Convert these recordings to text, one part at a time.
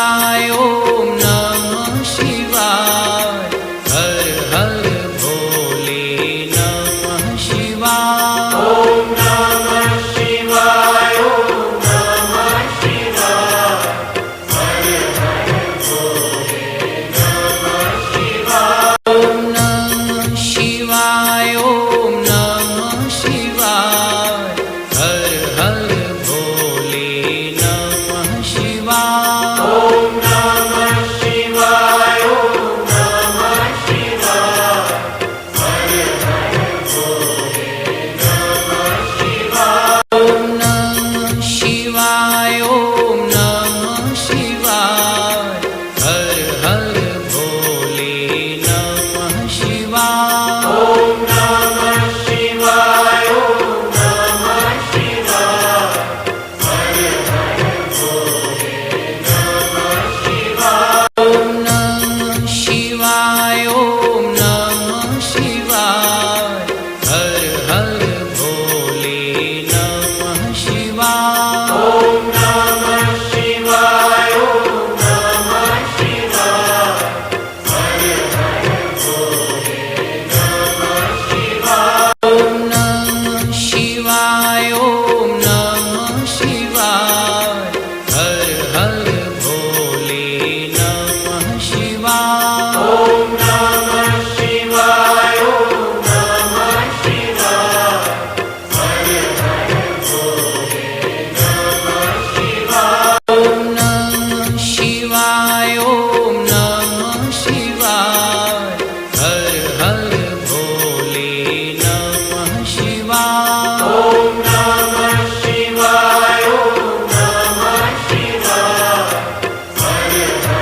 शिवाय ओम नमः शिवाय। हर हर भोले नमः शिवाय। ओम नमः शिवाय ओम नमः शिवाय। हर हर भोले नमः शिवाय। ओम नमः शिवाय ओम नमः शिवाय। हर हर भोले नमः शिवाय। ओम नमः शिवाय ओम नमः शिवाय। हर हर भोले नमः शिवाय। ओम नमः शिवाय ओम नमः शिवाय। हर हर भोले नमः शिवाय। ओम नमः शिवाय ओम नमः शिवाय। हर हर भोले नमः शिवाय। ओम नमः शिवाय ओम नमः शिवाय। हर हर भोले नमः शिवाय। ओम नमः शिवाय ओम नमः शिवाय। हर हर भोले नमः शिवाय। ओम नमः शिवाय ओम नमः शिवाय। हर हर भोले नमः शिवाय। ओम नमः शिवाय ओम नमः शिवाय। हर हर भोले नमः शिवाय। ओम नमः शिवाय ओम नमः शिवाय। हर हर भोले नमः शिवाय। ओम नमः शिवाय ओम नमः शिवाय। हर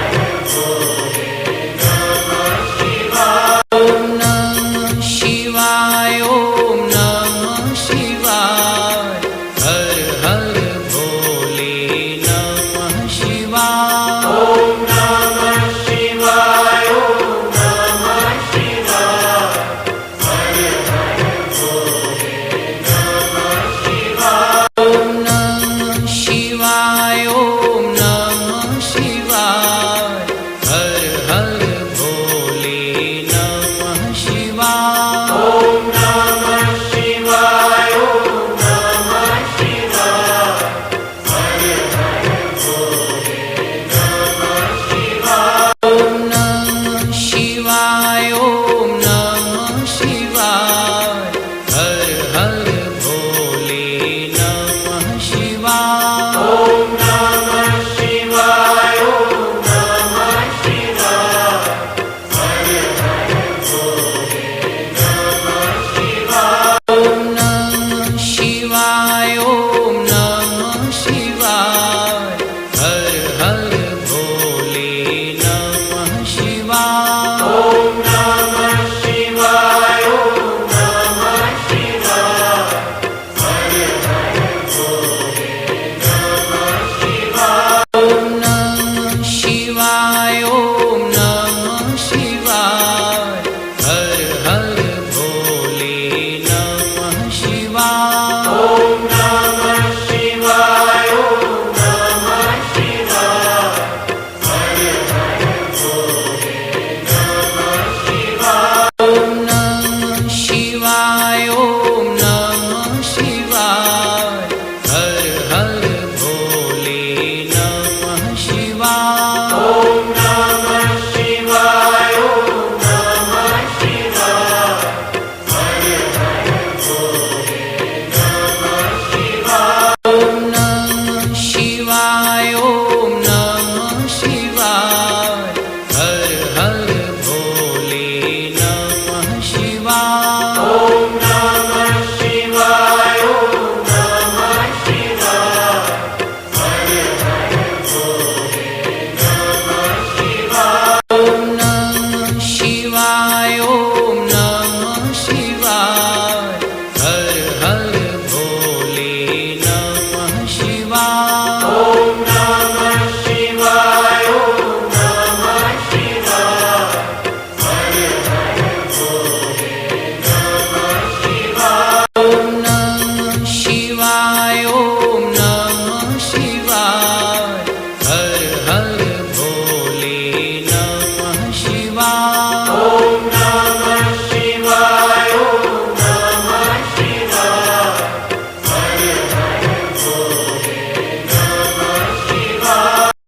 हर भोले नमः शिवाय। ओम नमः शिवाय ओम नमः शिवाय। हर हर भोले नमः शिवाय। ओम नमः शिवाय ओम नमः शिवाय। हर हर भोले नमः शिवाय। ओम नमः शिवाय ओम नमः शिवाय। हर हर भोले नमः शिवाय। ओम नमः शिवाय ओम नमः शिवाय। हर हर भोले नमः शिवाय। ओम नमः शिवाय ओम नमः शिवाय। हर हर भोले नमः शिवाय। ओम नमः शिवाय ओम नमः शिवाय। हर हर भोले नमः शिवाय। ओम नमः शिवाय ओम नमः शिवाय। हर हर भोले नमः शिवाय। ओम नमः शिवाय ओम नमः शिवाय। हर हर भोले नमः शिवाय। ओम नमः शिवाय ओम